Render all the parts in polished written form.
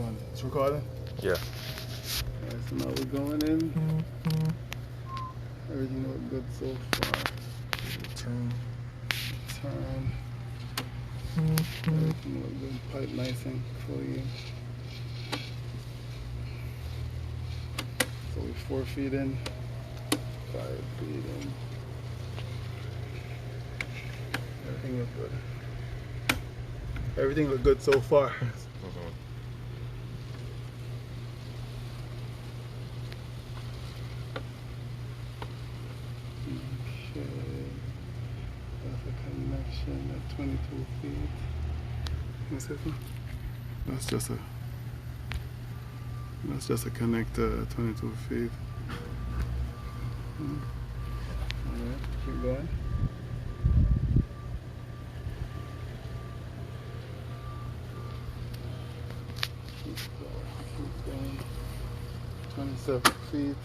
on. It's recording? Yeah. Alright, so now we're going in. Everything look good so far. Turn. Everything look good. Pipe nice and clean. So we're 4 feet in, 5 feet in. Everything look good. Everything look good so far. Okay, that's a connection at 22 feet. What's that? That's just a connector at 22 feet. Alright, keep going. Keep going. 27 feet.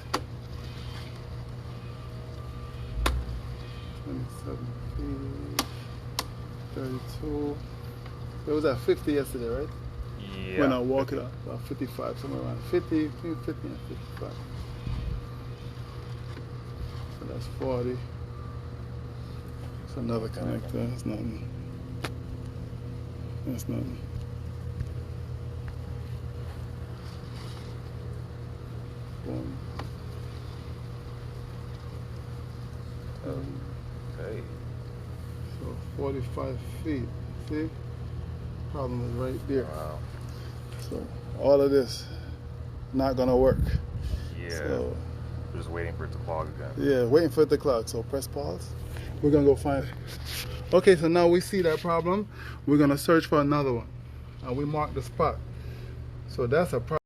27 feet. 32. It was at 50 yesterday, right? Yeah. When I walk it up, about 55, somewhere around 50, between 50 and 55. So that's 40. It's another connector. That's nothing. That's nothing. Boom. Okay. So 45 feet. See? Problem is right there. Wow. So all of this not gonna work. Yeah. So, We're just waiting for it to clog again. yeah, waiting for it to clog. So press pause. We're gonna go find it. Okay, so now we see that problem. We're gonna search for another one. And we mark the spot. So that's a problem.